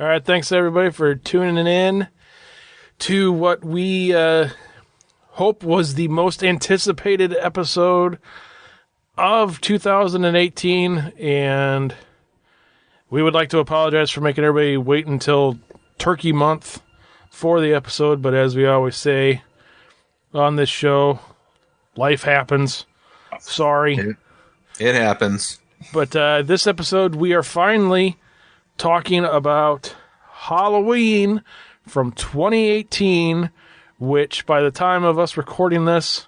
All right, thanks everybody for tuning in to what we hope was the most anticipated episode of 2018, and we would like to apologize for making everybody wait until Turkey Month for the episode, but as we always say on this show, life happens. Sorry. It happens. But this episode, we are finally talking about Halloween from 2018, which by the time of us recording this,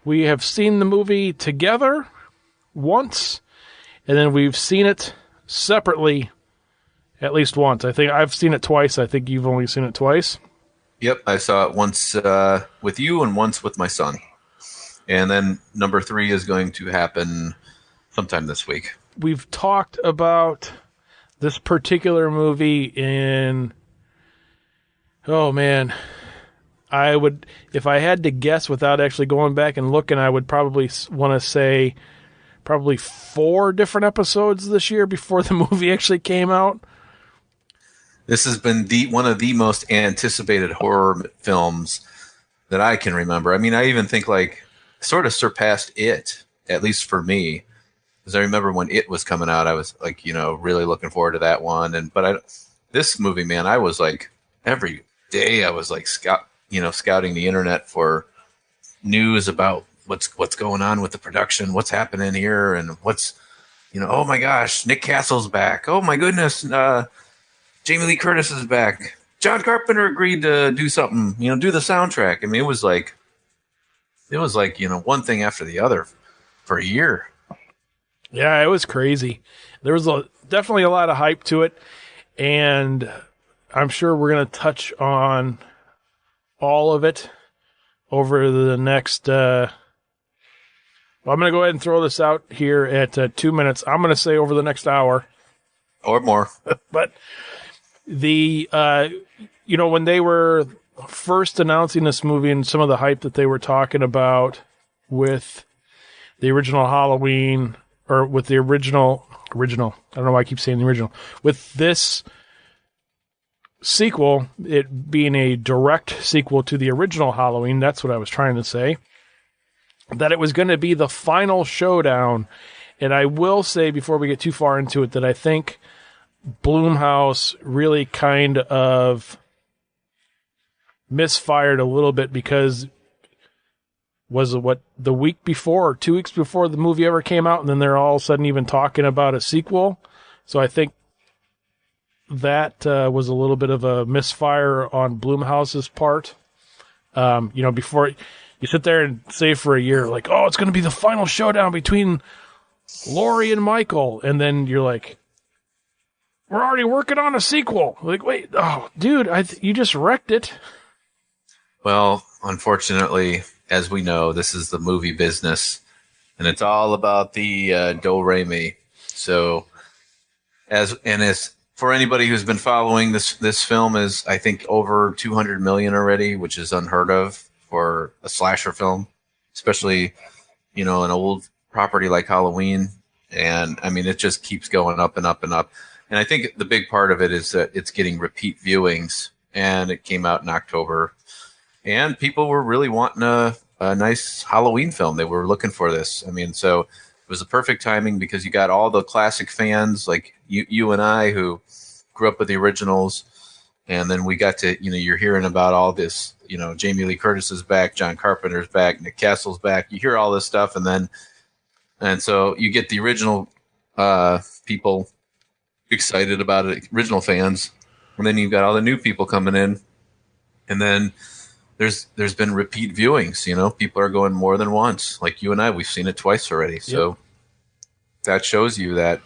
we have seen the movie together once, and then we've seen it separately at least once. I think I've seen it twice. I think you've only seen it twice. Yep, I saw it once with you and once with my son. And then number 3 is going to happen sometime this week. We've talked about this particular movie in, oh man, I would, if I had to guess without actually going back and looking, I would probably want to say probably 4 different episodes this year before the movie actually came out. This has been one of the most anticipated horror films that I can remember. I mean, I even think sort of surpassed It, at least for me. Because I remember when It was coming out, I was really looking forward to that one. This movie, man, I was every day I was scouting the internet for news about what's going on with the production, what's happening here, and oh my gosh, Nick Castle's back. Oh my goodness, Jamie Lee Curtis is back. John Carpenter agreed to do something, do the soundtrack. I mean, it was one thing after the other for a year. Yeah, it was crazy. There was definitely a lot of hype to it, and I'm sure we're going to touch on all of it over the next... I'm going to go ahead and throw this out here at 2 minutes. I'm going to say over the next hour. Or more. But when they were first announcing this movie and some of the hype that they were talking about with the original Halloween... or with the original, I don't know why I keep saying the original, with this sequel, it being a direct sequel to the original Halloween, that's what I was trying to say, that it was going to be the final showdown. And I will say, before we get too far into it, that I think Blumhouse really kind of misfired a little bit, because was it the week before or 2 weeks before the movie ever came out, and then they're all of a sudden even talking about a sequel. So I think that was a little bit of a misfire on Blumhouse's part. Before you sit there and say for a year, it's going to be the final showdown between Laurie and Michael, and then you're like, we're already working on a sequel. Wait, oh, dude, you just wrecked it. Well, unfortunately, as we know, this is the movie business, and it's all about the do-re-mi. So, as for anybody who's been following this film is, I think, over 200 million already, which is unheard of for a slasher film, especially an old property like Halloween. And I mean, it just keeps going up and up and up. And I think the big part of it is that it's getting repeat viewings, and it came out in October. And people were really wanting a nice Halloween film. They were looking for this. I mean, so it was the perfect timing, because you got all the classic fans like you and I who grew up with the originals. And then we got to, you're hearing about all this, Jamie Lee Curtis is back, John Carpenter's back, Nick Castle's back. You hear all this stuff, and so you get the original people excited about it, original fans. And then you've got all the new people coming in. And then there's been repeat viewings, people are going more than once. Like you and I, we've seen it twice already. So that shows you that,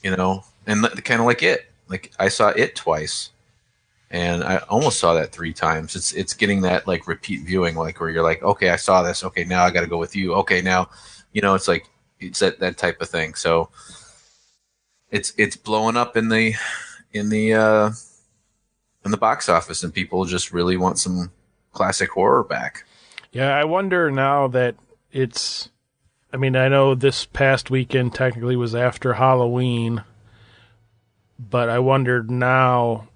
and kind of like It. Like I saw It twice, and I almost saw that 3 times. It's getting that repeat viewing, where you're like, okay, I saw this. Okay, now I got to go with you. Okay, now, it's that type of thing. So it's blowing up in the box office, and people just really want some classic horror back. Yeah, I wonder now that it's... I mean, I know this past weekend technically was after Halloween, But I wondered now,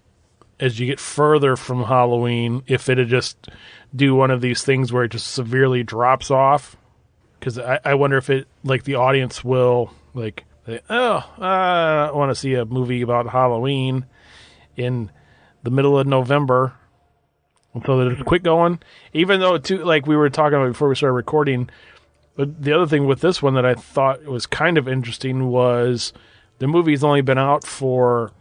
as you get further from Halloween, if it'd just do one of these things where it just severely drops off. Because I wonder if it, like, the audience will, like, say, oh, I want to see a movie about Halloween in the middle of November. So they just quit going. Even though, too, like we were talking about before we started recording, but the other thing with this one that I thought was kind of interesting was the movie's only been out for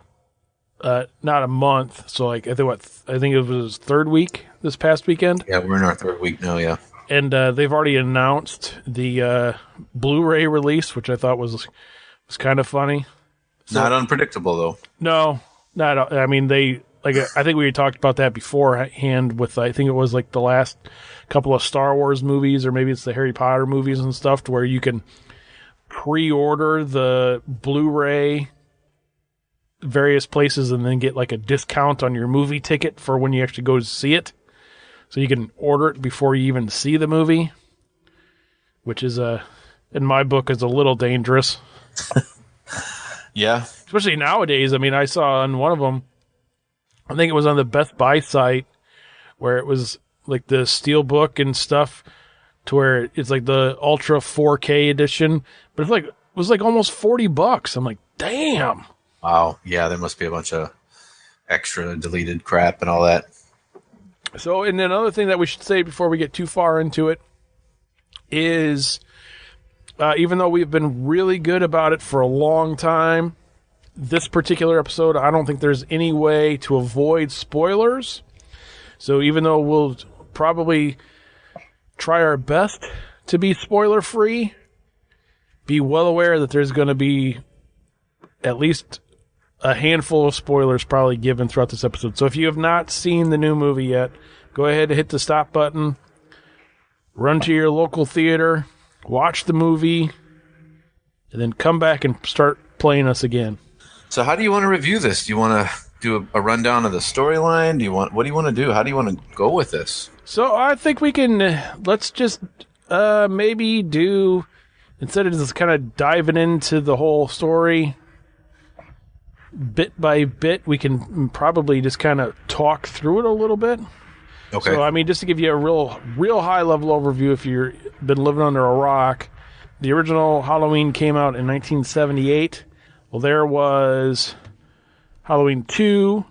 not a month. So, like, I think it was third week this past weekend. Yeah, we're in our third week now, yeah. And they've already announced the Blu-ray release, which I thought was kind of funny. So, not unpredictable, though. No, not. I mean, I think we talked about that beforehand with, I think it was like the last couple of Star Wars movies, or maybe it's the Harry Potter movies and stuff, to where you can pre-order the Blu-ray various places and then get like a discount on your movie ticket for when you actually go to see it. So you can order it before you even see the movie, which is, in my book, is a little dangerous. Yeah. Especially nowadays. I mean, I saw on one of them, I think it was on the Best Buy site, where it was like the Steelbook and stuff, to where it's like the Ultra 4K edition, but it was like almost $40. I'm like, damn. Wow. Yeah, there must be a bunch of extra deleted crap and all that. So, and then another thing that we should say before we get too far into it is, even though we've been really good about it for a long time, this particular episode, I don't think there's any way to avoid spoilers. So even though we'll probably try our best to be spoiler-free, be well aware that there's going to be at least a handful of spoilers probably given throughout this episode. So if you have not seen the new movie yet, go ahead and hit the stop button, run to your local theater, watch the movie, and then come back and start playing us again. So how do you want to review this? Do you want to do a rundown of the storyline? What do you want to do? How do you want to go with this? So I think we can, let's just maybe do, instead of just kind of diving into the whole story bit by bit, we can probably just kind of talk through it a little bit. Okay. So, I mean, just to give you a real high-level overview, if you've been living under a rock, the original Halloween came out in 1978. Well, there was Halloween 2,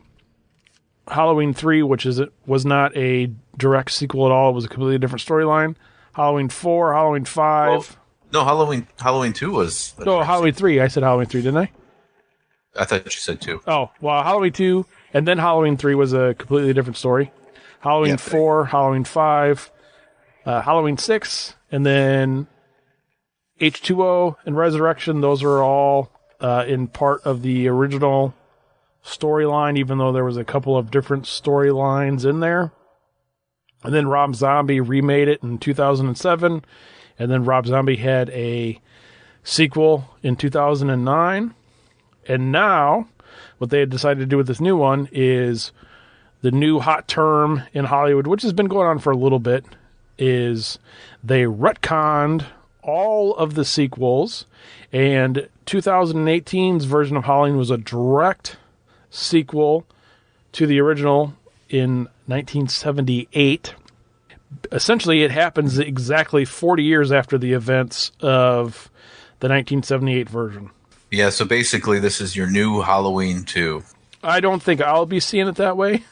Halloween 3, which was not a direct sequel at all. It was a completely different storyline. Halloween 4, Halloween 5. No, Halloween 2 was... No, Halloween 3. I said Halloween 3, didn't I? I thought you said 2. Oh, well, Halloween 2, and then Halloween 3 was a completely different story. Halloween 4, Halloween 5, Halloween 6, and then H2O and Resurrection. Those are all in part of the original storyline, even though there was a couple of different storylines in there. And then Rob Zombie remade it in 2007, and then Rob Zombie had a sequel in 2009. And now, what they had decided to do with this new one is the new hot term in Hollywood, which has been going on for a little bit, is they retconned all of the sequels, and 2018's version of Halloween was a direct sequel to the original in 1978. Essentially, it happens exactly 40 years after the events of the 1978 version. Yeah, so basically this is your new Halloween 2. I don't think I'll be seeing it that way.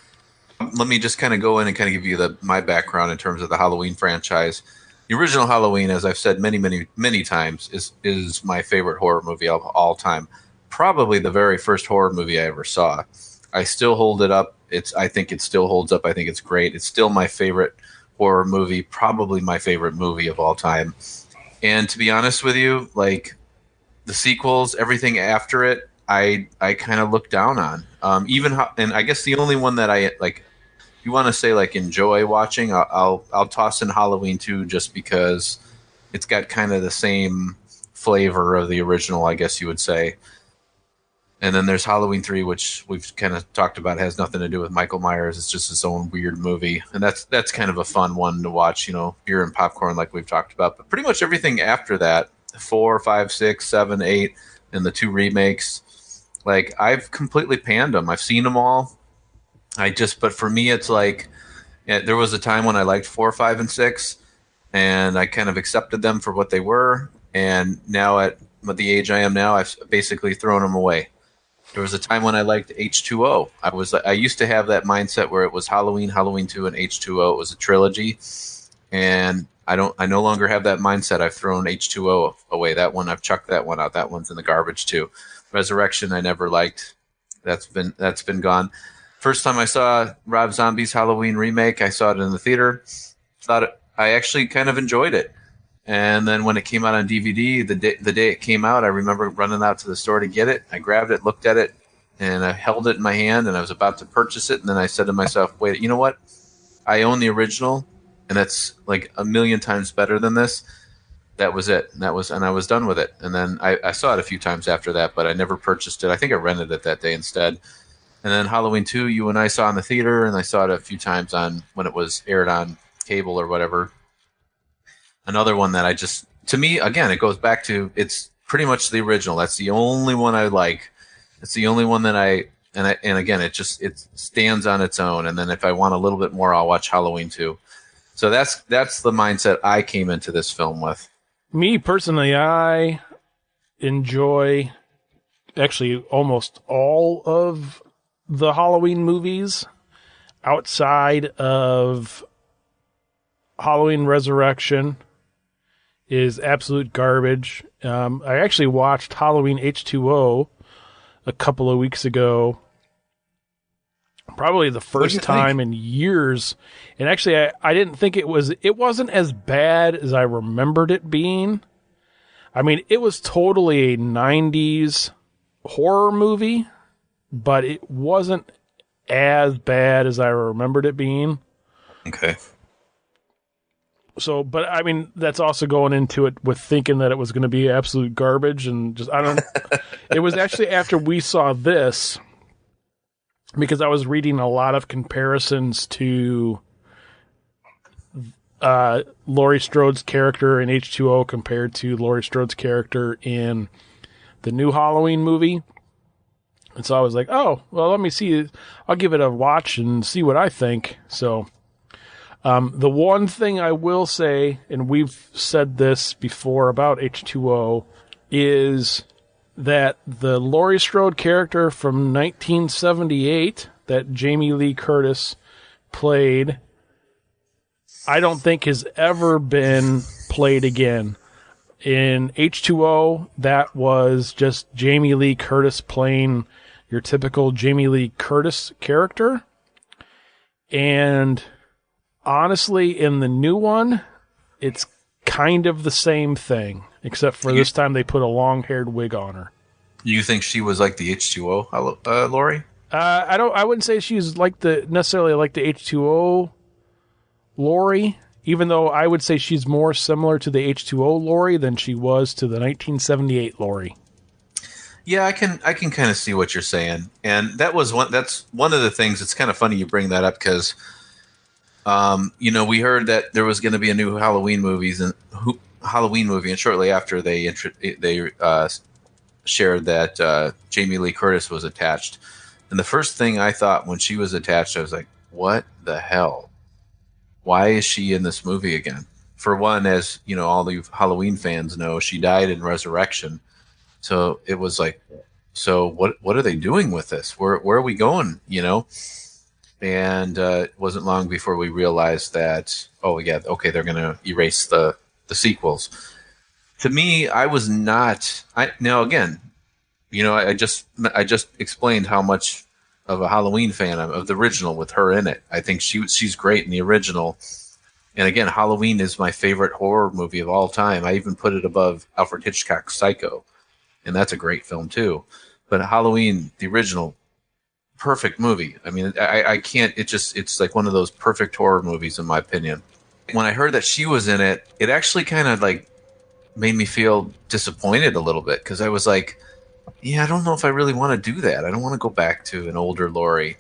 Let me just kind of go in and kind of give you my background in terms of the Halloween franchise. The original Halloween, as I've said many, many, many times, is my favorite horror movie of all time. Probably the very first horror movie I ever saw. I still hold it up. I think it still holds up. I think it's great. It's still my favorite horror movie, probably my favorite movie of all time. And to be honest with you, like the sequels, everything after it, I kind of look down on. And I guess the only one that I like, you want to say like enjoy watching, I'll toss in Halloween 2 just because it's got kind of the same flavor of the original, I guess you would say. And then there's Halloween 3, which we've kind of talked about, has nothing to do with Michael Myers. It's just its own weird movie. And that's kind of a fun one to watch, beer and popcorn like we've talked about. But pretty much everything after that, 4, 5, 6, 7, 8, and the 2 remakes, Like I've completely panned them. I've seen them all. But for me, it's like there was a time when I liked 4, 5, and 6, and I kind of accepted them for what they were. And now at the age I am now, I've basically thrown them away. There was a time when I liked H2O. I used to have that mindset where it was Halloween, Halloween 2, and H2O. It was a trilogy, and I no longer have that mindset. I've thrown H2O away. That one, I've chucked that one out. That one's in the garbage too. Resurrection, I never liked. That's been gone. First time I saw Rob Zombie's Halloween remake, I saw it in the theater. I actually kind of enjoyed it. And then when it came out on DVD, the day it came out, I remember running out to the store to get it. I grabbed it, looked at it, and I held it in my hand, and I was about to purchase it. And then I said to myself, wait, you know what? I own the original, and that's like a million times better than this. That was it. And I was done with it. And then I saw it a few times after that, but I never purchased it. I think I rented it that day instead. And then Halloween 2, you and I saw in the theater, and I saw it a few times when it was aired on cable or whatever. Another one that to me, again, it goes back to, it's pretty much the original. That's the only one I like. It's the only one that and again, it stands on its own. And then if I want a little bit more, I'll watch Halloween 2. So that's the mindset I came into this film with. Me personally, I enjoy actually almost all of the Halloween movies outside of Halloween Resurrection is absolute garbage. I actually watched Halloween H2O a couple of weeks ago, probably the first time in years. And actually, I didn't think it wasn't as bad as I remembered it being. I mean, it was totally a 90s horror movie, but it wasn't as bad as I remembered it being. Okay. So, but I mean, that's also going into it with thinking that it was going to be absolute garbage, and it was actually after we saw this, because I was reading a lot of comparisons to Laurie Strode's character in H2O compared to Laurie Strode's character in the new Halloween movie. And so I was like, oh, well, let me see. I'll give it a watch and see what I think. So the one thing I will say, and we've said this before about H2O, is that the Laurie Strode character from 1978 that Jamie Lee Curtis played, I don't think has ever been played again. In H2O, that was just Jamie Lee Curtis playing your typical Jamie Lee Curtis character. And honestly, in the new one, it's kind of the same thing, except for this time they put a long-haired wig on her. You think she was like the H2O Laurie? I wouldn't say she's necessarily like the H2O Laurie, even though I would say she's more similar to the H2O Laurie than she was to the 1978 Laurie. Yeah, I can kind of see what you're saying, and that's one of the things. It's kind of funny you bring that up because, we heard that there was going to be a new Halloween movie, and shortly after they shared that Jamie Lee Curtis was attached, and the first thing I thought when she was attached, I was like, "What the hell? Why is she in this movie again?" For one, as you know, all the Halloween fans know, she died in Resurrection. So it was like, so what are they doing with this? Where are we going? And it wasn't long before we realized that, oh yeah, okay, they're going to erase the sequels. To me, I was not. Now again, I just explained how much of a Halloween fan I'm of the original with her in it. I think she's great in the original. And again, Halloween is my favorite horror movie of all time. I even put it above Alfred Hitchcock's Psycho. And that's a great film too. But Halloween, the original, perfect movie. I mean, I can't. It's like one of those perfect horror movies in my opinion. When I heard that she was in it, it actually kind of like made me feel disappointed a little bit because I was like, yeah, I don't know if I really want to do that. I don't want to go back to an older Laurie.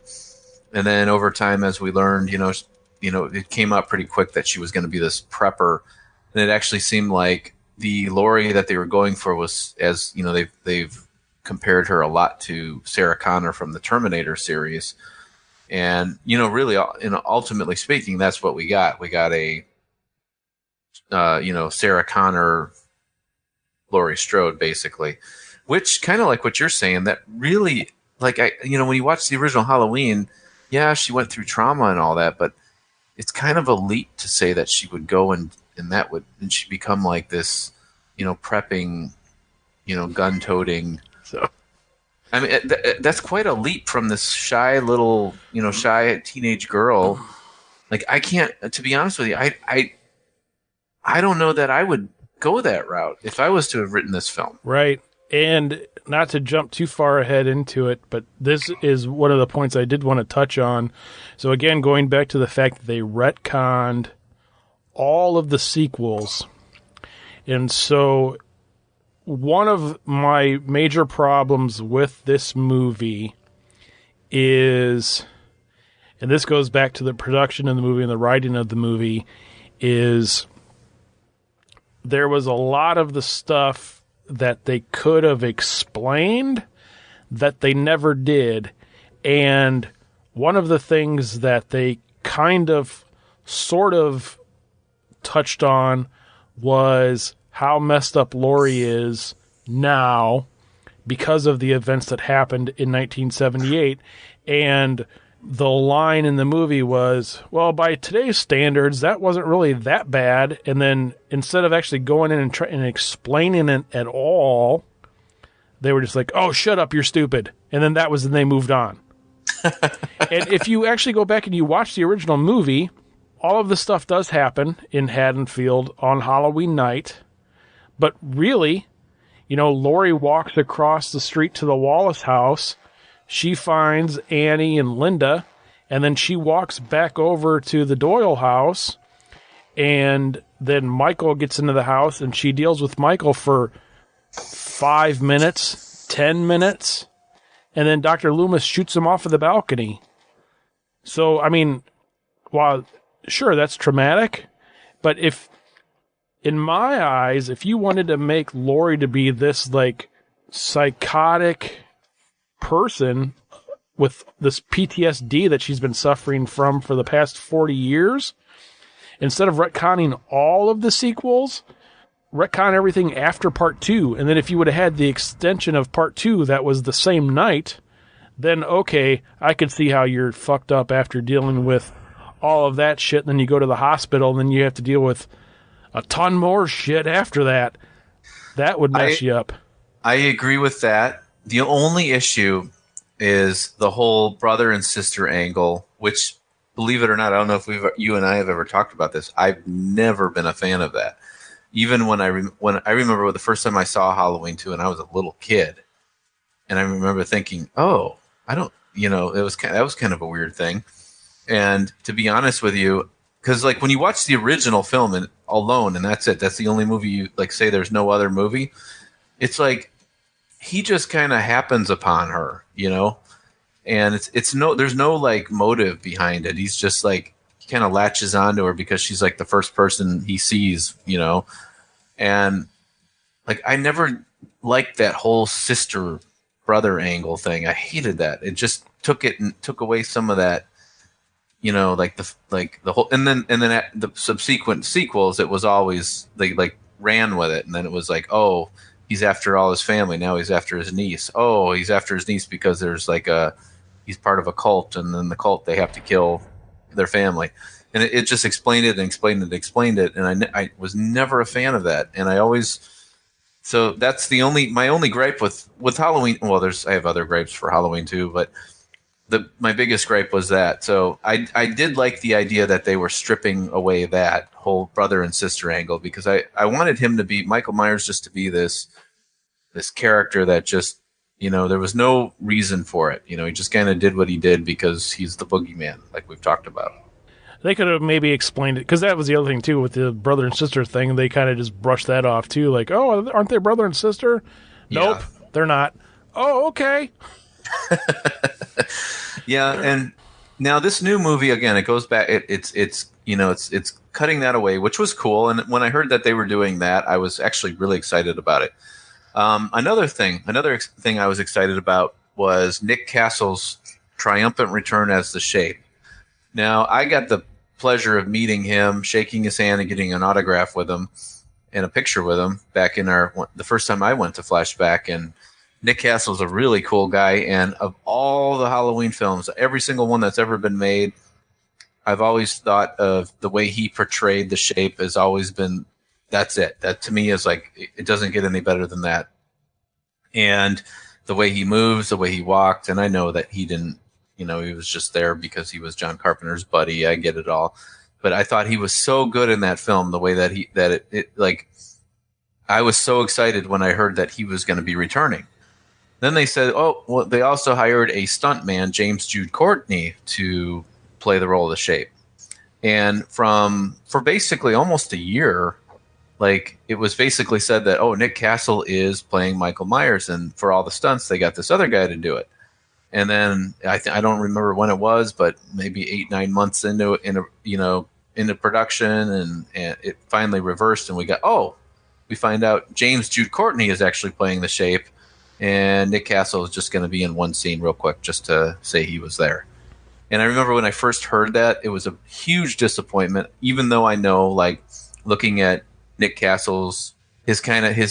And then over time, as we learned, it came out pretty quick that she was going to be this prepper, and it actually seemed like the Laurie that they were going for was, as they've compared her a lot to Sarah Connor from the Terminator series. And, really, ultimately speaking, that's what we got. We got a, Sarah Connor, Laurie Strode, basically, which kind of like what you're saying, that really, like, when you watch the original Halloween, yeah, she went through trauma and all that, but it's kind of a leap to say that she would go and she'd become like this, prepping, gun-toting. So, I mean, that's quite a leap from this shy little, shy teenage girl. Like, I can't, to be honest with you, I don't know that I would go that route if I was to have written this film. right. And not to jump too far ahead into it, but this is one of the points I did want to touch on. So again, going back to the fact that they retconned all of the sequels. And so one of my major problems with this movie is, and this goes back to the production of the movie and the writing of the movie, is there was a lot of the stuff that they could have explained that they never did. And one of the things that they kind of sort of touched on was how messed up Laurie is now because of the events that happened in 1978. And the line in the movie was, well, by today's standards, that wasn't really that bad. And then instead of actually going in and explaining it at all, they were just like, oh, shut up, you're stupid. And then they moved on. And if you actually go back and you watch the original movie, all of this stuff does happen in Haddonfield on Halloween night. But really, Laurie walks across the street to the Wallace house. She finds Annie and Linda, and then she walks back over to the Doyle house, and then Michael gets into the house, and she deals with Michael for 5 minutes, 10 minutes, and then Dr. Loomis shoots him off of the balcony. So, I mean, while, sure, that's traumatic, but in my eyes, if you wanted to make Laurie to be this, like, psychotic person with this PTSD that she's been suffering from for the past 40 years, instead of retconning all of the sequels, retcon everything after part 2. And then if you would have had the extension of part 2 that was the same night, then okay, I could see how you're fucked up after dealing with all of that shit. And then you go to the hospital and then you have to deal with a ton more shit after that. That would mess you up. I agree with that. The only issue is the whole brother and sister angle, which, believe it or not, I don't know if you and I have ever talked about this. I've never been a fan of that. Even when I remember the first time I saw Halloween 2 and I was a little kid, and I remember thinking, oh, I don't, that was kind of a weird thing. And to be honest with you, because like when you watch the original film alone, and that's it, that's the only movie you like say there's no other movie. It's like he just kind of happens upon her, and there's no like motive behind it. He's just like, he kind of latches onto her because she's like the first person he sees, and like, I never liked that whole sister brother angle thing. I hated that. It just took away some of that, like the whole, and then at the subsequent sequels, it was always they like ran with it. And then it was like, oh, he's after all his family. Now he's after his niece. Oh, he's after his niece because there's like he's part of a cult, and then the cult, they have to kill their family. And it just explained it and explained it and explained it. And I was never a fan of that. And so that's my only gripe with Halloween. Well, I have other gripes for Halloween too, but my biggest gripe was that. So I did like the idea that they were stripping away that whole brother and sister angle, because I wanted him to be, Michael Myers, just to be this character that just, there was no reason for it. He just kind of did what he did because he's the boogeyman, like we've talked about. They could have maybe explained it, because that was the other thing too with the brother and sister thing. They kind of just brushed that off too, like, oh, aren't they brother and sister? Nope, yeah. They're not. Oh, okay. Yeah, and now this new movie, again, it goes back. It's cutting that away, which was cool. And when I heard that they were doing that, I was actually really excited about it. Another thing I was excited about was Nick Castle's triumphant return as the Shape. Now, I got the pleasure of meeting him, shaking his hand, and getting an autograph with him and a picture with him back in the first time I went to Flashback. And Nick Castle's a really cool guy. And of all the Halloween films, every single one that's ever been made, I've always thought of the way he portrayed the Shape has always been, that's it. That to me is like, it doesn't get any better than that. And the way he moves, the way he walked, and I know that he didn't, he was just there because he was John Carpenter's buddy. I get it all. But I thought he was so good in that film, the way that I was so excited when I heard that he was going to be returning. Then they said, oh, well, they also hired a stuntman, James Jude Courtney, to play the role of the Shape. And for basically almost a year, it was basically said that, oh, Nick Castle is playing Michael Myers, and for all the stunts, they got this other guy to do it. And then I don't remember when it was, but maybe 8-9 months into production, and it finally reversed, and we find out James Jude Courtney is actually playing the Shape, and Nick Castle is just going to be in one scene real quick just to say he was there. And I remember when I first heard that, it was a huge disappointment, even though I know, looking at Nick Castle's his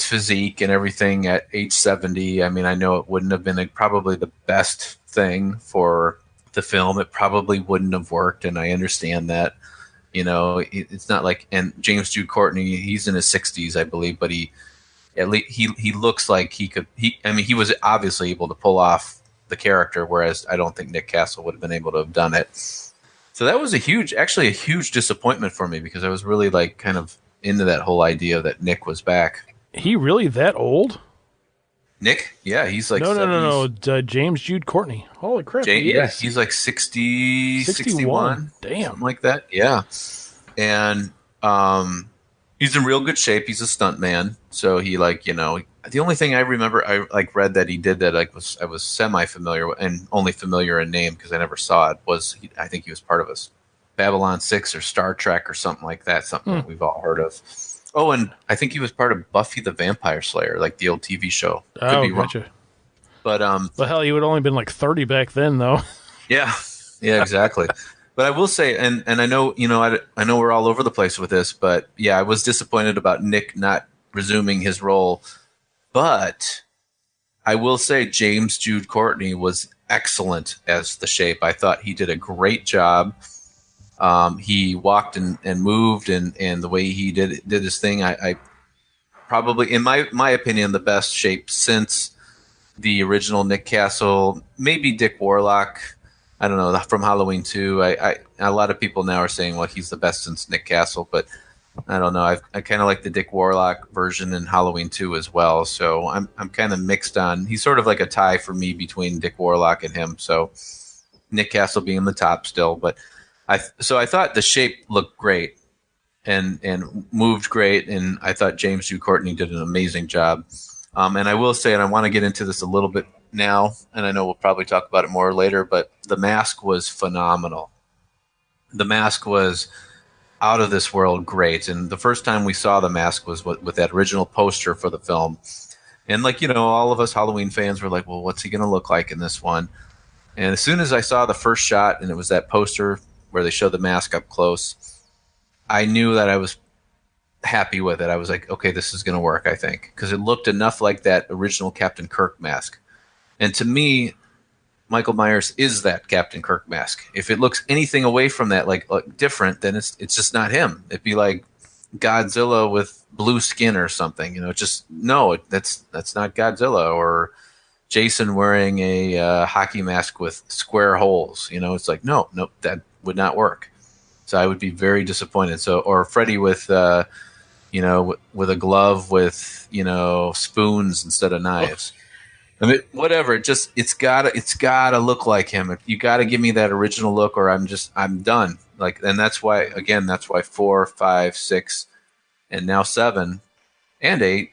physique and everything at age 70. I mean, I know it wouldn't have been probably the best thing for the film. It probably wouldn't have worked, and I understand that. It's not like, and James Jude Courtney, he's in his 60s, I believe, but he looks like he could. He was obviously able to pull off the character, whereas I don't think Nick Castle would have been able to have done it. So that was a huge disappointment for me, because I was really kind of into that whole idea that Nick was back. He really that old? Nick? Yeah, he's like no. James Jude Courtney. Holy crap! He's like 60, 61. Damn, something like that. Yeah, and he's in real good shape. He's a stuntman, so he the only thing I remember I read that he did that I was semi familiar with, and only familiar in name because I never saw it, was I think he was part of a Babylon 6 or Star Trek or something like that, something that we've all heard of. Oh, and I think he was part of Buffy the Vampire Slayer, the old TV show. Could be gotcha. Wrong. But hell, you would only been 30 back then, though. Yeah, exactly. But I will say, and I know, I know we're all over the place with this, but yeah, I was disappointed about Nick not resuming his role. But I will say James Jude Courtney was excellent as the Shape. I thought he did a great job. He walked and moved, and the way he did his thing, I probably, in my opinion, the best Shape since the original Nick Castle, maybe Dick Warlock. I don't know, from Halloween 2. A lot of people now are saying, well, he's the best since Nick Castle, but I don't know. I kind of like the Dick Warlock version in Halloween 2 as well. So I'm kind of mixed on. He's sort of like a tie for me between Dick Warlock and him. So Nick Castle being the top still, but I thought the Shape looked great and moved great, and I thought James Jude Courtney did an amazing job. And I will say, and I want to get into this a little bit now, and I know we'll probably talk about it more later, but the mask was phenomenal. The mask was out of this world great, and the first time we saw the mask was with that original poster for the film. And all of us Halloween fans were like, well, what's he going to look like in this one? And as soon as I saw the first shot, and it was that poster where they showed the mask up close, I knew that I was happy with it. I was like, okay, this is going to work, I think, because it looked enough like that original Captain Kirk mask. And to me, Michael Myers is that Captain Kirk mask. If it looks anything away from that, different, then it's just not him. It'd be like Godzilla with blue skin or something. That's not Godzilla. Or Jason wearing a hockey mask with square holes. It's like, no, that would not work. So I would be very disappointed. Or Freddy with with a glove with spoons instead of knives. I mean, whatever. It's gotta look like him. You gotta give me that original look, or I'm done. And that's why 4, 5, 6, and now 7 and 8,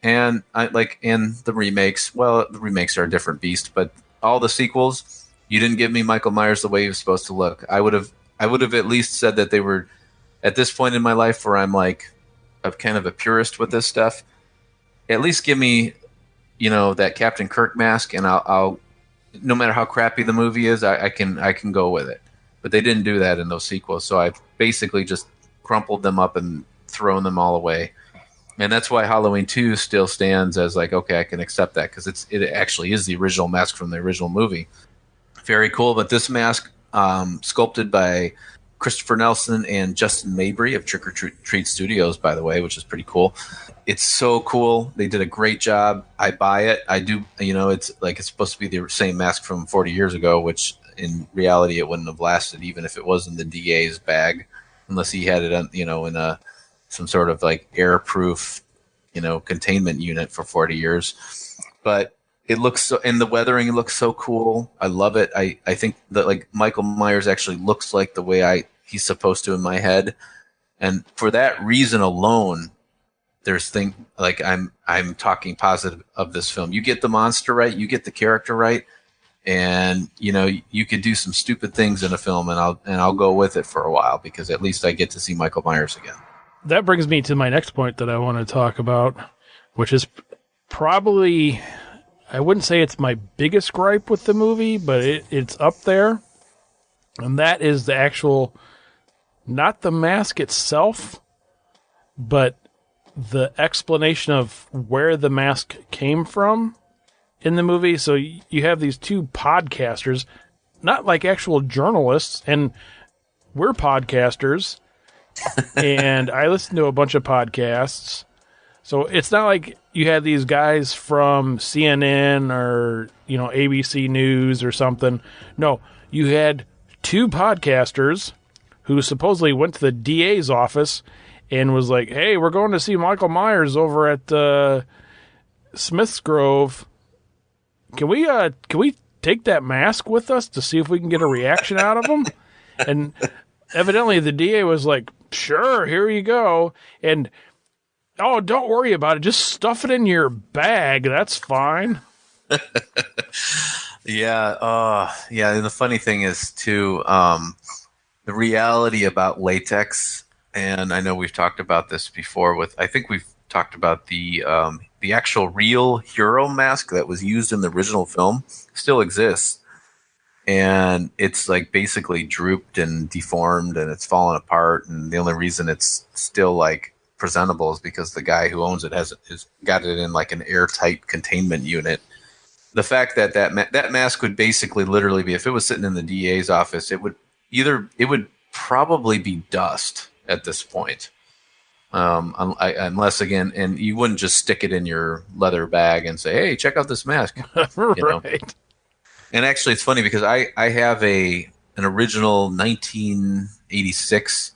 and and the remakes. Well, the remakes are a different beast, but all the sequels, you didn't give me Michael Myers the way he was supposed to look. I would have at least said that they were, at this point in my life where I'm a kind of a purist with this stuff. at least give me, that Captain Kirk mask, and I'll no matter how crappy the movie is, I can go with it. But they didn't do that in those sequels, so I've basically just crumpled them up and thrown them all away. And that's why Halloween 2 still stands as like, okay, I can accept that, because it actually is the original mask from the original movie. Very cool. But this mask, sculpted by Christopher Nelson and Justin Mabry of Trick or Treat Studios, by the way, which is pretty cool. It's so cool. They did a great job. I buy it. I do. It's like it's supposed to be the same mask from 40 years ago, which in reality it wouldn't have lasted even if it was in the DA's bag, unless he had it on, in some sort of like airproof, containment unit for 40 years. But it looks so, and the weathering looks so cool. I love it. I think that like Michael Myers actually looks like the way he's supposed to in my head. And for that reason alone, there's like I'm talking positive of this film. You get the monster right, you get the character right, and you could do some stupid things in a film, and I'll go with it for a while, because at least I get to see Michael Myers again. That brings me to my next point that I want to talk about, which is probably, I wouldn't say it's my biggest gripe with the movie, but it's up there. And that is the actual, not the mask itself, but the explanation of where the mask came from in the movie. So you have these two podcasters, not like actual journalists, and we're podcasters, and I listen to a bunch of podcasts. So it's not like you had these guys from CNN or, ABC News or something. No, you had two podcasters who supposedly went to the DA's office and was like, hey, we're going to see Michael Myers over at Smith's Grove. Can we take that mask with us to see if we can get a reaction out of him? And evidently the DA was like, sure, here you go. And, oh, don't worry about it. Just stuff it in your bag. That's fine. Yeah. Yeah. And the funny thing is, too, the reality about latex, and I know we've talked about this before I think we've talked about the actual real hero mask that was used in the original film still exists. And it's like basically drooped and deformed, and it's fallen apart. And the only reason it's still like presentable is because the guy who owns it has got it in like an airtight containment unit. The fact that mask would basically literally be, if it was sitting in the DA's office, it would probably be dust at this point. Unless again, and you wouldn't just stick it in your leather bag and say, hey, check out this mask. Right. And actually, it's funny because I have an original 1986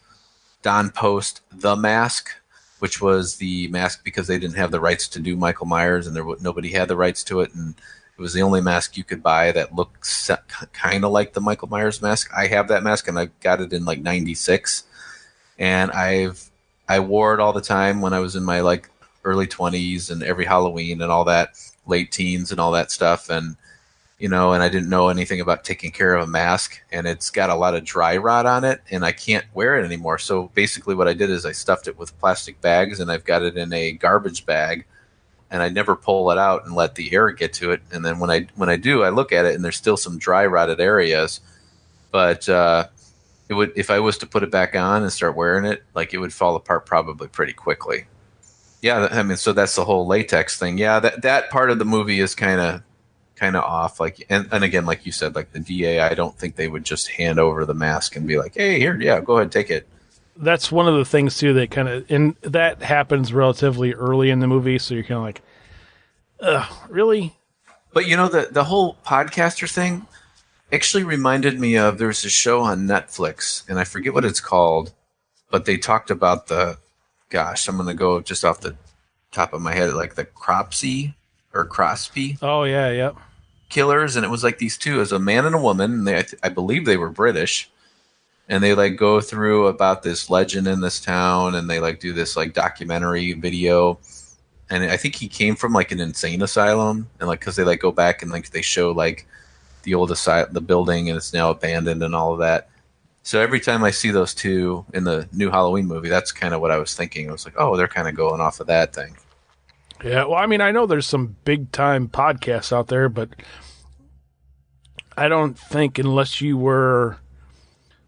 Don Post The Mask, which was the mask because they didn't have the rights to do Michael Myers, and nobody had the rights to it, and it was the only mask you could buy that looked kind of like the Michael Myers mask. I have that mask, and I got it in like '96, and I wore it all the time when I was in my like early 20s and every Halloween and all that, late teens and all that stuff, and and I didn't know anything about taking care of a mask, and it's got a lot of dry rot on it, and I can't wear it anymore. So basically what I did is I stuffed it with plastic bags, and I've got it in a garbage bag, and I never pull it out and let the air get to it. And then when I do, I look at it, and there's still some dry rotted areas, but it would, if I was to put it back on and start wearing it, like it would fall apart probably pretty quickly. Yeah, I mean, so that's the whole latex thing. Yeah, that part of the movie is kind of off, like, and again, like you said, like the DA, I don't think they would just hand over the mask and be like, hey, here, yeah, go ahead, take it. That's one of the things too that kind of, and that happens relatively early in the movie, so you're kind of like, really? But the whole podcaster thing actually reminded me of, there's a show on Netflix, and I forget what it's called, but they talked about I'm going to go just off the top of my head, like the Crosby Oh yeah, yep. Killers, and it was like these two, as a man and a woman, and I believe they were British, and they like go through about this legend in this town, and they like do this like documentary video, and I think he came from like an insane asylum, and like because they like go back and like they show like the old the building, and it's now abandoned and all of that. So every time I see those two in the new Halloween movie, that's kind of what I was thinking. I was like, oh, they're kind of going off of that thing. Yeah, well, I mean, I know there's some big time podcasts out there, but I don't think unless you were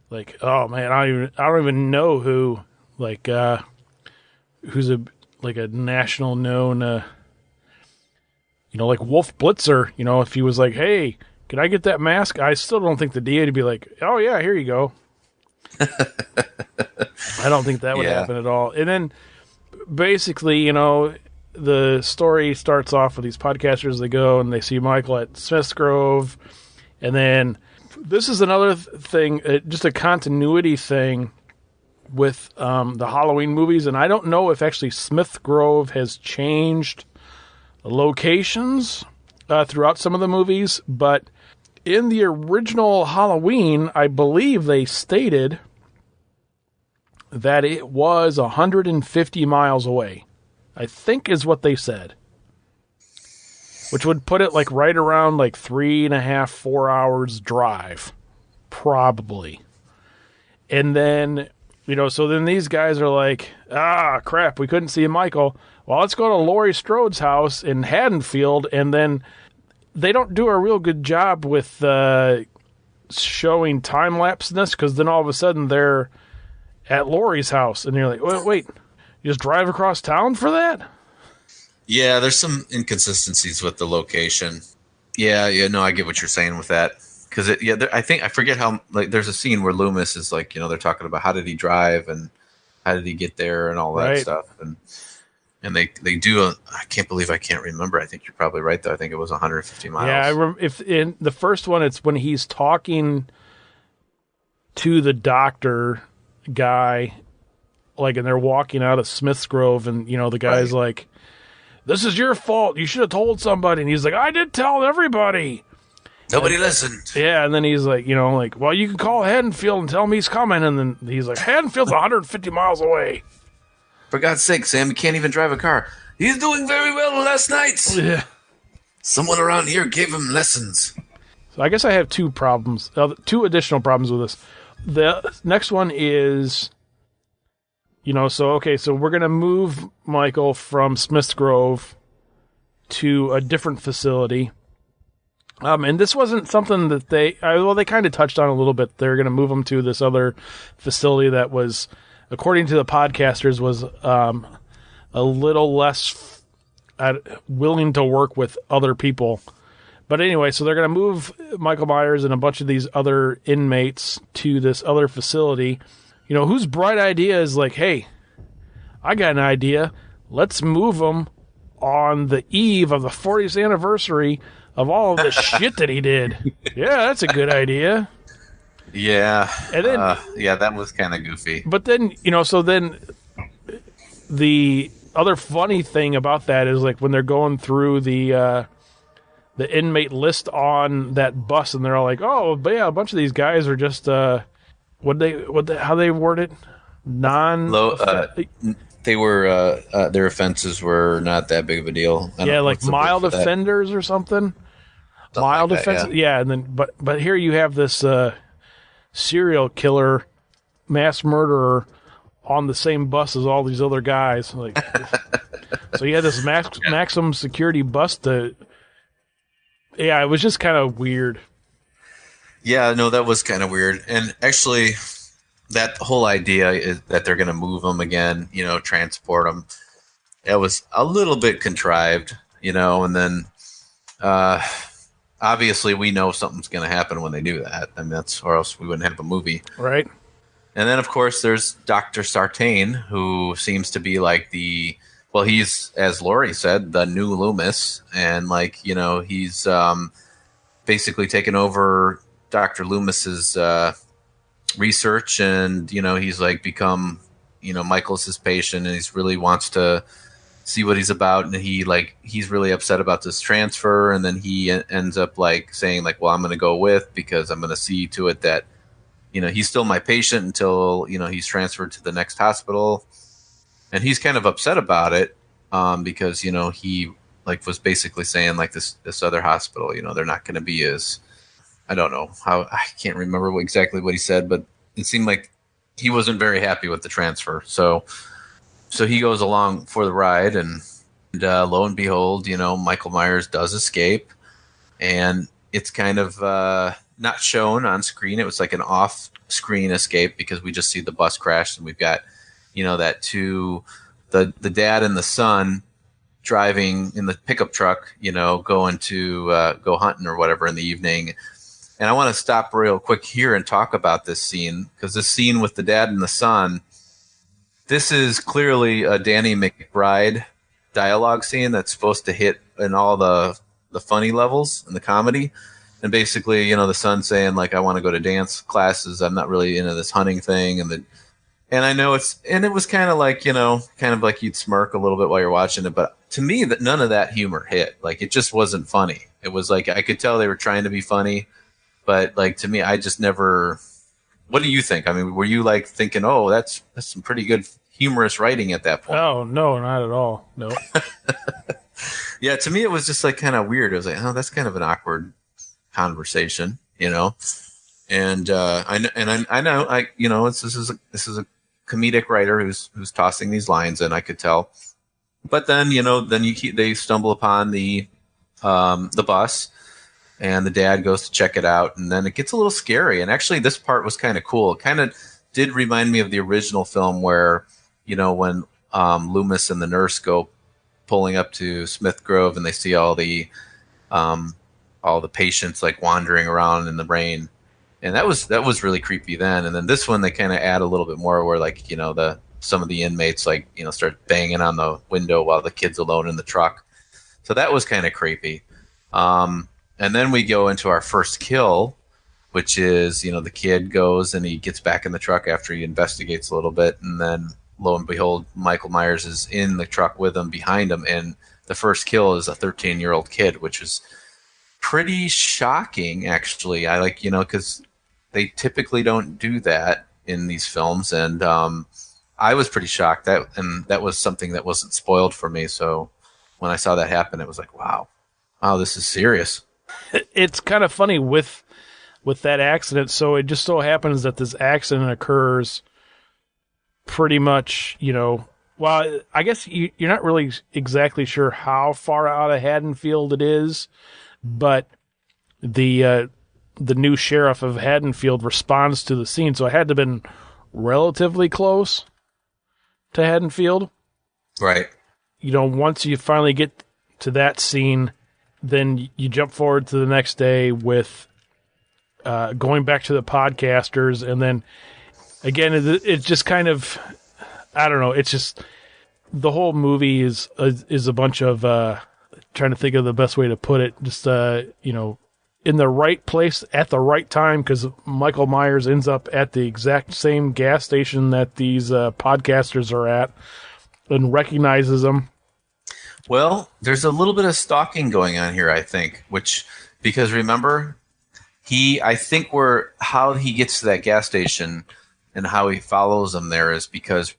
like, oh man, I don't even know who like who's a like a national known like Wolf Blitzer, if he was like, hey, can I get that mask? I still don't think the DA would be like, oh yeah, here you go. I don't think that would happen at all. And then basically, the story starts off with these podcasters. They go and they see Michael at Smith's Grove. And then this is another thing, just a continuity thing with the Halloween movies. And I don't know if actually Smith Grove has changed locations throughout some of the movies. But in the original Halloween, I believe they stated that it was 150 miles away. I think is what they said. Which would put it like right around like 3.5, 4 hours drive. Probably. And then, so then these guys are like, crap, we couldn't see Michael. Well, let's go to Laurie Strode's house in Haddonfield. And then they don't do a real good job with showing time-lapse in this, because then all of a sudden they're at Laurie's house. And you're like, wait, you just drive across town for that? Yeah, there's some inconsistencies with the location. Yeah, no, I get what you're saying with that. Because I forget how, like, there's a scene where Loomis is like, they're talking about how did he drive and how did he get there and all that stuff. And they do, I can't believe I can't remember. I think you're probably right, though. I think it was 150 miles. Yeah, I remember if in the first one, it's when he's talking to the doctor guy, like, and they're walking out of Smith's Grove, and, the guy's like, this is your fault. You should have told somebody. And he's like, I did tell everybody. Nobody listened. Yeah, and then he's like, well, you can call Haddonfield and tell him he's coming. And then he's like, Haddonfield's 150 miles away. For God's sake, Sam, you can't even drive a car. He's doing very well last night. Yeah. Someone around here gave him lessons. So I guess I have two additional problems with this. The next one is, so we're going to move Michael from Smith's Grove to a different facility. And this wasn't something that they kind of touched on a little bit. They're going to move him to this other facility that was, according to the podcasters, was a little less willing to work with other people. But anyway, so they're going to move Michael Myers and a bunch of these other inmates to this other facility. Whose bright idea is like, hey, I got an idea. Let's move them on the eve of the 40th anniversary of all of the shit that he did. Yeah, that's a good idea. Yeah. And then, that was kind of goofy. But then, so then the other funny thing about that is like when they're going through the inmate list on that bus, and they're all like, oh, but yeah, a bunch of these guys are just, how they word it? They were, their offenses were not that big of a deal. Yeah, like mild offenders or something. Mild like offenses. Yeah, and then, but here you have this serial killer, mass murderer on the same bus as all these other guys. Like, so you had this maximum security bus to. Yeah, it was just kind of weird. Yeah, no, that was kind of weird. And actually, that whole idea is that they're going to move them again, transport them. It was a little bit contrived, and then obviously we know something's going to happen when they do that. I mean, or else we wouldn't have a movie. Right. And then, of course, there's Dr. Sartain, who seems to be like he's, as Laurie said, the new Loomis. And, he's basically taken over Dr. Loomis's research, and, he's, become, Michael's his patient, and he's really wants to see what he's about. And he's really upset about this transfer. And then he ends up, saying, well, I'm going to go because I'm going to see to it that, he's still my patient until, he's transferred to the next hospital. And he's kind of upset about it because, he was basically saying this other hospital, they're not going to be as, I don't know how, I can't remember exactly what he said, but it seemed like he wasn't very happy with the transfer. So he goes along for the ride, and lo and behold, Michael Myers does escape, and it's kind of not shown on screen. It was like an off-screen escape because we just see the bus crash, and we've got, the dad and the son driving in the pickup truck, going to go hunting or whatever in the evening. And I want to stop real quick here and talk about this scene, because this scene with the dad and the son, this is clearly a Danny McBride dialogue scene that's supposed to hit in all the funny levels and the comedy. And basically, the son saying, like, I want to go to dance classes. I'm not really into this hunting thing. And I know it was kind of like, you'd smirk a little bit while you're watching it. But to me, that none of that humor hit. Like, it just wasn't funny. It was like, I could tell they were trying to be funny. But like, to me, I just never. What do you think? I mean, were you like thinking, oh, that's some pretty good humorous writing at that point? Oh, no, not at all. No. Yeah, to me, it was just like kind of weird. I was like, oh, that's kind of an awkward conversation, And I know this is a comedic writer who's tossing these lines in. I could tell, but then they stumble upon the bus, and the dad goes to check it out, and then it gets a little scary. And actually, this part was kind of cool. It kind of did remind me of the original film where, when Loomis and the nurse go pulling up to Smith Grove, and they see all the patients like wandering around in the rain. And that was really creepy then. And then this one, they kind of add a little bit more where, like, some of the inmates, like, start banging on the window while the kid's alone in the truck. So that was kind of creepy. And then we go into our first kill, which is, the kid goes and he gets back in the truck after he investigates a little bit. And then lo and behold, Michael Myers is in the truck with him, behind him. And the first kill is a 13-year-old kid, which was pretty shocking, actually. I like, because they typically don't do that in these films. And I was pretty shocked, and that was something that wasn't spoiled for me. So when I saw that happen, it was like, wow, this is serious. It's kind of funny with that accident. So it just so happens that this accident occurs pretty much, well, I guess you're not really exactly sure how far out of Haddonfield it is, but the new sheriff of Haddonfield responds to the scene, so it had to have been relatively close to Haddonfield. Right. Once you finally get to that scene, then you jump forward to the next day with going back to the podcasters, and then again, it's just kind of, I don't know, it's just the whole movie is a bunch of trying to think of the best way to put it, just in the right place at the right time, because Michael Myers ends up at the exact same gas station that these podcasters are at and recognizes them. Well, there's a little bit of stalking going on here, I think, because remember, how he gets to that gas station and how he follows them there is because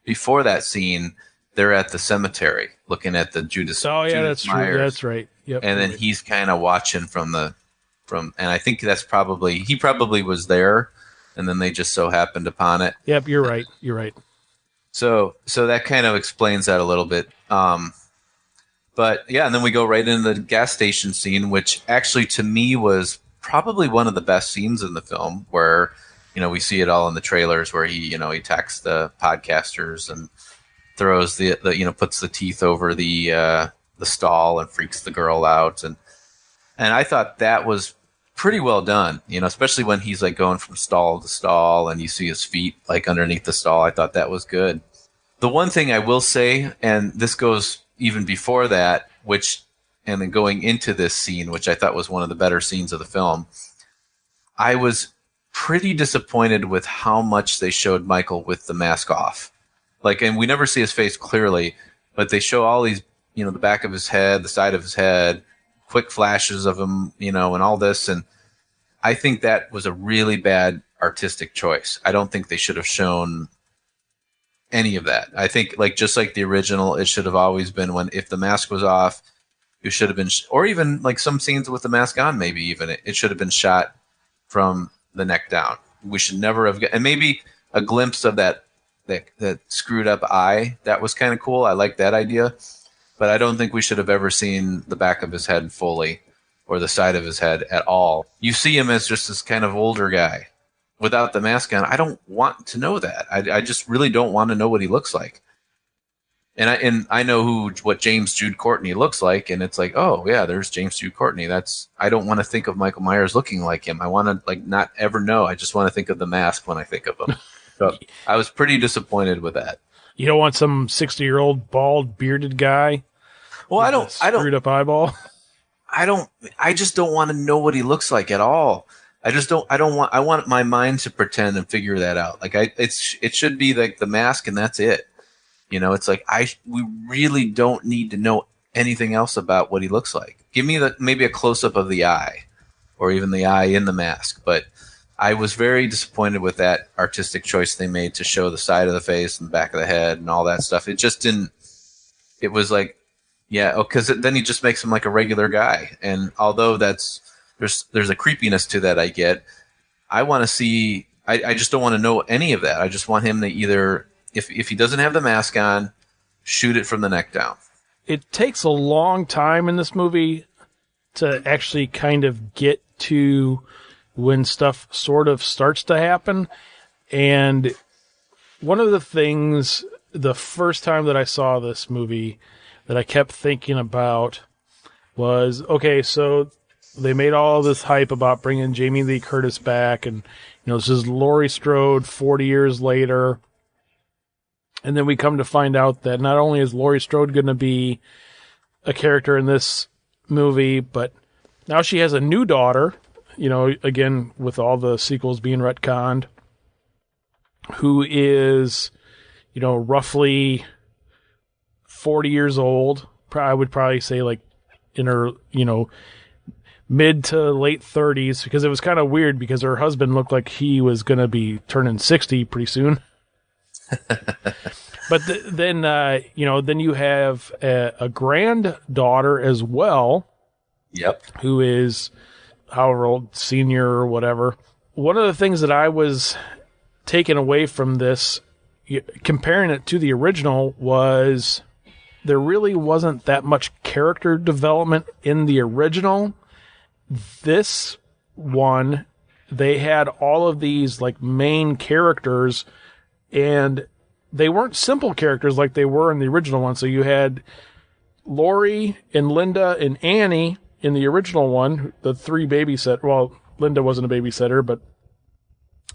before that scene, they're at the cemetery looking at the Judas. Oh yeah, Judas that's Myers. true. That's right. Yep. And then he's kind of watching and I think he probably was there, and then they just so happened upon it. Yep, you're right. You're right. So that kind of explains that a little bit. But yeah, and then we go right into the gas station scene, which actually to me was probably one of the best scenes in the film, where we see it all in the trailers, where he attacks the podcasters and throws the puts the teeth over the stall and freaks the girl out, and I thought that was pretty well done, especially when he's like going from stall to stall and you see his feet like underneath the stall. I thought that was good. The one thing I will say, and this goes even before that, and then going into this scene, which I thought was one of the better scenes of the film, I was pretty disappointed with how much they showed Michael with the mask off. Like, and we never see his face clearly, but they show all these, the back of his head, the side of his head, quick flashes of him, and all this. And I think that was a really bad artistic choice. I don't think they should have shown any of that. I think, just like the original, it should have always been if the mask was off, it should have been, or even like some scenes with the mask on, maybe even it should have been shot from the neck down. We should never have, and maybe a glimpse of that screwed up eye. That was kind of cool. I like that idea. but I don't think we should have ever seen the back of his head fully or the side of his head at all. You see him as just this kind of older guy without the mask on. I don't want to know that. I just really don't want to know what he looks like. And I know what James Jude Courtney looks like, and it's like, oh yeah, there's James Jude Courtney. I don't want to think of Michael Myers looking like him. I want to like not ever know. I just want to think of the mask when I think of him. So I was pretty disappointed with that. You don't want some 60-year-old bald bearded guy. Well, I don't screwed up eyeball. I just don't want to know what he looks like at all. I want my mind to pretend and figure that out. Like it should be like the mask and that's it. You know, it's like we really don't need to know anything else about what he looks like. Give me maybe a close up of the eye, or even the eye in the mask. But I was very disappointed with that artistic choice they made to show the side of the face and the back of the head and all that stuff. It just didn't. It was like, yeah, because then he just makes him like a regular guy. And although there's a creepiness to that, I get. I want to see. I just don't want to know any of that. I just want him to either. If he doesn't have the mask on, shoot it from the neck down. It takes a long time in this movie to actually kind of get to when stuff sort of starts to happen. And one of the things, the first time that I saw this movie that I kept thinking about was, okay, so they made all this hype about bringing Jamie Lee Curtis back. And, this is Laurie Strode 40 years later. And then we come to find out that not only is Laurie Strode going to be a character in this movie, but now she has a new daughter, again, with all the sequels being retconned, who is, roughly 40 years old. I would probably say like in her, mid to late 30s, because it was kind of weird because her husband looked like he was going to be turning 60 pretty soon. But then you have a granddaughter as well. Yep. Who is however old, senior or whatever. One of the things that I was taken away from this, comparing it to the original, was there really wasn't that much character development in the original. This one, they had all of these like main characters, and they weren't simple characters like they were in the original one. So you had Laurie and Linda and Annie in the original one, the three babysitters. Well, Linda wasn't a babysitter, but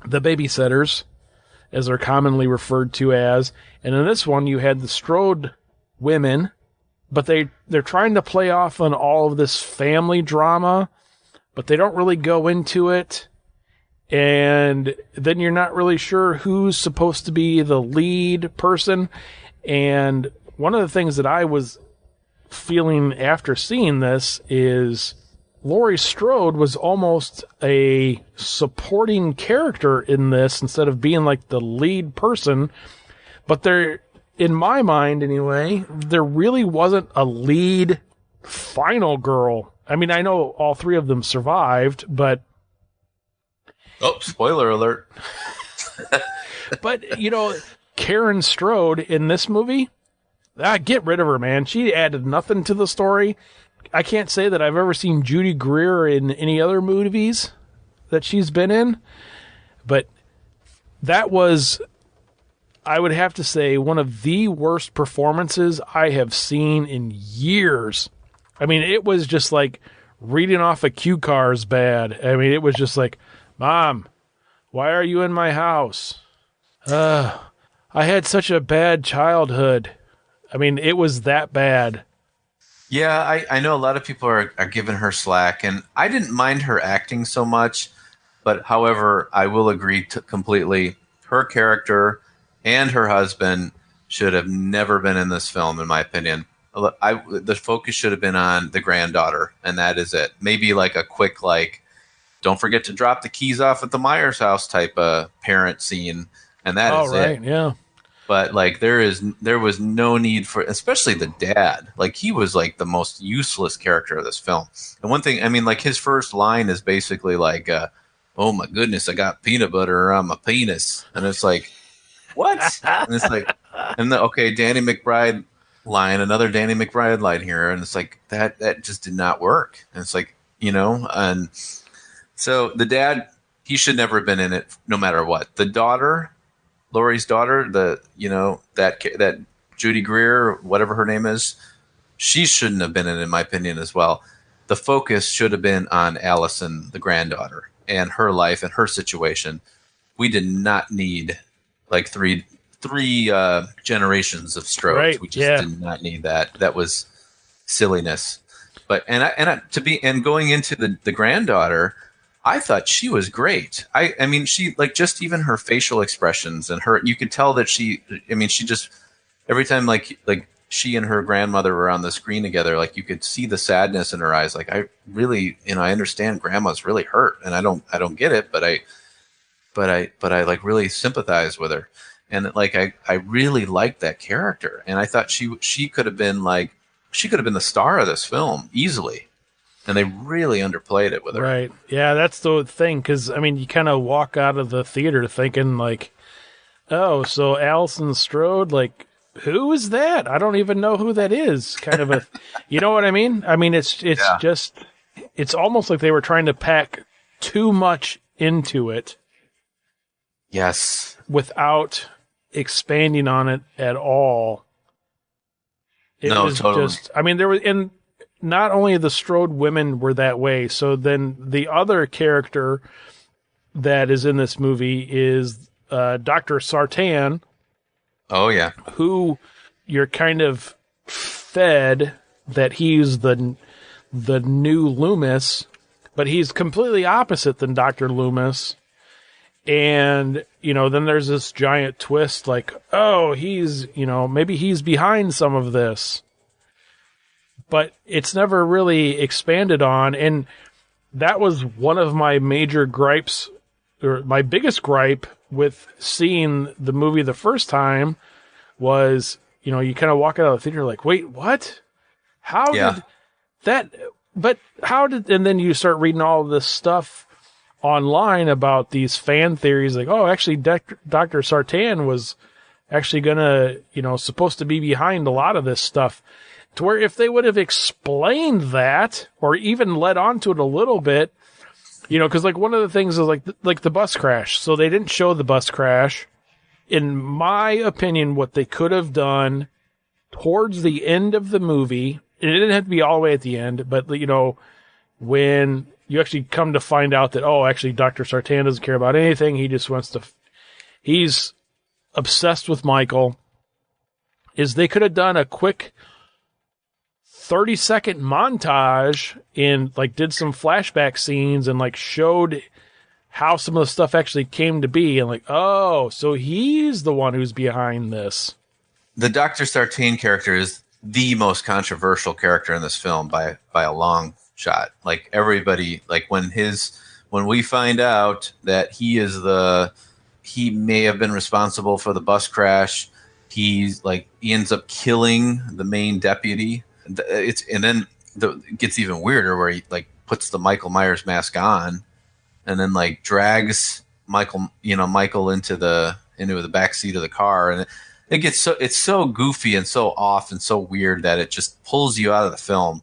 the babysitters, as they're commonly referred to as. And in this one, you had the Strode women, but they're trying to play off on all of this family drama, but they don't really go into it. And then you're not really sure who's supposed to be the lead person. And one of the things that I was feeling after seeing this is Laurie Strode was almost a supporting character in this instead of being like the lead person. But there, in my mind anyway, there really wasn't a lead final girl. I mean, I know all three of them survived, but... Oh, spoiler alert. But, Karen Strode in this movie, get rid of her, man. She added nothing to the story. I can't say that I've ever seen Judy Greer in any other movies that she's been in, but that was, I would have to say, one of the worst performances I have seen in years. I mean, it was just like reading off a cue card's bad. I mean, it was just like, Mom, why are you in my house? I had such a bad childhood. I mean, it was that bad. Yeah, I know a lot of people are giving her slack, and I didn't mind her acting so much. But however, I will agree completely. Her character and her husband should have never been in this film, in my opinion. The focus should have been on the granddaughter, and that is it. Maybe like a quick, don't forget to drop the keys off at the Myers house type parent scene, and that is right, it. Yeah. But there was no need for, especially the dad. Like, he was like the most useless character of this film. And one thing, I mean, like, his first line is basically like, "Oh my goodness, I got peanut butter on my penis," and it's like, what? And it's like, okay, Danny McBride line, another Danny McBride line here, and it's like that just did not work. And it's like, and so the dad, he should never have been in it, no matter what. The daughter, Laurie's daughter, that Judy Greer, whatever her name is, she shouldn't have been in my opinion, as well. The focus should have been on Allison, the granddaughter, and her life and her situation. We did not need like three generations of Strodes. Right. We just did not need that. That was silliness. But going into the granddaughter, I thought she was great. I mean, she, like, just even her facial expressions and you could tell that she just, every time like she and her grandmother were on the screen together, like you could see the sadness in her eyes. Like, I really, I understand grandma's really hurt, and I don't get it, but I like really sympathize with her. And like, I really liked that character. And I thought she could have been the star of this film easily. And they really underplayed it with her. Right. Yeah, that's the thing. Because, I mean, you kind of walk out of the theater thinking, like, oh, so Alison Strode, like, who is that? I don't even know who that is. Kind of a, you know what I mean? I mean, it's just, it's almost like they were trying to pack too much into it. Yes. Without expanding on it at all. It was totally. I mean, there was, and not only the Strode women were that way, so then the other character that is in this movie is Dr. Sartan. Oh, yeah. Who you're kind of fed that he's the new Loomis, but he's completely opposite than Dr. Loomis. And, then there's this giant twist, like, oh, he's, maybe he's behind some of this. But it's never really expanded on. And that was one of my major gripes, or my biggest gripe with seeing the movie the first time was, you kind of walk out of the theater like, wait, what? How did that, but how did, and then you start reading all this stuff online about these fan theories, like, oh, actually, Dr. Sartan was actually gonna, supposed to be behind a lot of this stuff. To where if they would have explained that, or even led on to it a little bit, because like one of the things is like the bus crash. So they didn't show the bus crash. In my opinion, what they could have done towards the end of the movie, and it didn't have to be all the way at the end, but when you actually come to find out that, oh, actually, Dr. Sartan doesn't care about anything. He just wants to, he's obsessed with Michael, is they could have done a quick 30-second montage and like did some flashback scenes and like showed how some of the stuff actually came to be, and like, oh, so he's the one who's behind this. The Dr. Sartain character is the most controversial character in this film by a long shot. Like, everybody, like when we find out that he may have been responsible for the bus crash, he ends up killing the main deputy. And then it gets even weirder where he like puts the Michael Myers mask on and then like drags Michael into the back seat of the car, and it's so goofy and so off and so weird that it just pulls you out of the film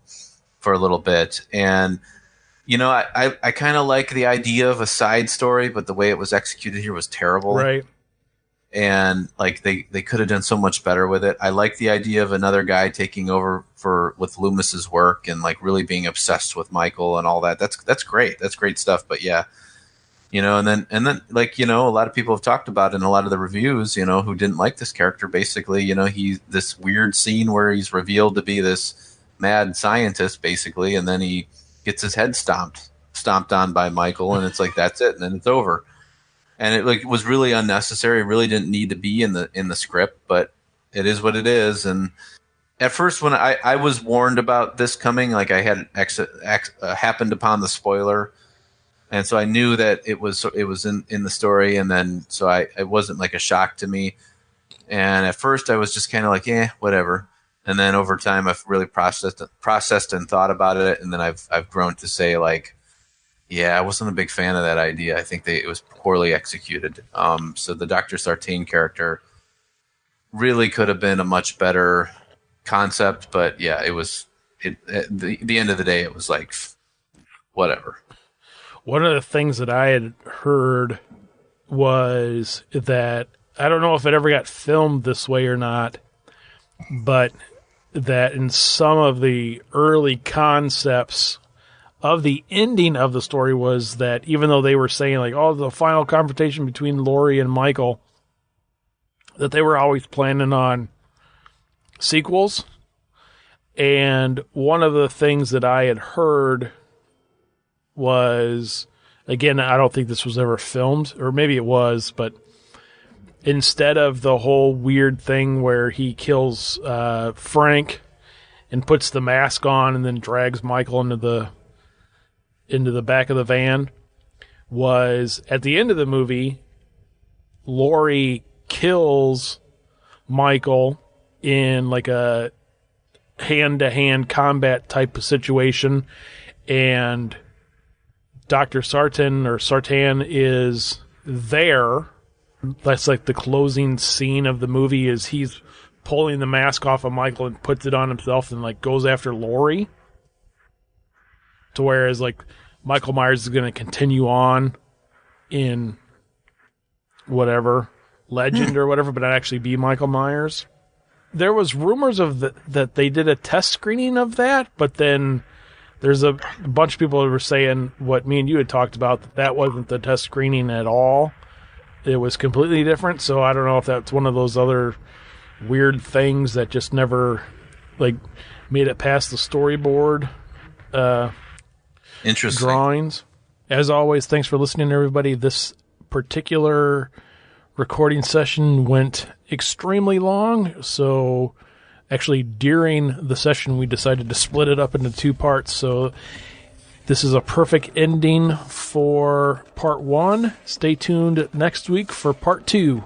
for a little bit. And I kind of like the idea of a side story, but the way it was executed here was terrible. Right. And like they could have done so much better with it. I like the idea of another guy taking over with Loomis's work and like really being obsessed with Michael and all that. That's great. That's great stuff. But yeah, and then like, a lot of people have talked about in a lot of the reviews, who didn't like this character. Basically, he's this weird scene where he's revealed to be this mad scientist, basically, and then he gets his head stomped on by Michael, and it's like, that's it, and then it's over. And it was really unnecessary. It really didn't need to be in the script, but it is what it is. And at first, when I was warned about this coming, like I had happened upon the spoiler, and so I knew that it was in the story, and then so it wasn't like a shock to me. And at first, I was just kind of like, whatever. And then over time, I've really processed and thought about it, and then I've grown to say, like, yeah, I wasn't a big fan of that idea. I think it was poorly executed. So the Dr. Sartain character really could have been a much better concept, but yeah, it was. At the end of the day, it was like whatever. One of the things that I had heard was that, I don't know if it ever got filmed this way or not, but that in some of the early concepts of the ending of the story was that even though they were saying like, oh, the final confrontation between Laurie and Michael, that they were always planning on sequels. And one of the things that I had heard was, again, I don't think this was ever filmed, or maybe it was, but instead of the whole weird thing where he kills Frank and puts the mask on and then drags Michael into the back of the van, was at the end of the movie, Laurie kills Michael in like a hand-to-hand combat type of situation, and Dr. Sartain is there. That's like the closing scene of the movie, is he's pulling the mask off of Michael and puts it on himself and like goes after Laurie. To whereas like Michael Myers is going to continue on in whatever legend or whatever, but not actually be Michael Myers. There was rumors of that they did a test screening of that, but then there's a bunch of people who were saying what me and you had talked about, that wasn't the test screening at all. It was completely different, so I don't know if that's one of those other weird things that just never like made it past the storyboard Interesting drawings. As always, thanks for listening, everybody. This particular recording session went extremely long, so actually during the session we decided to split it up into 2 parts, so this is a perfect ending for part 1. Stay tuned next week for part 2.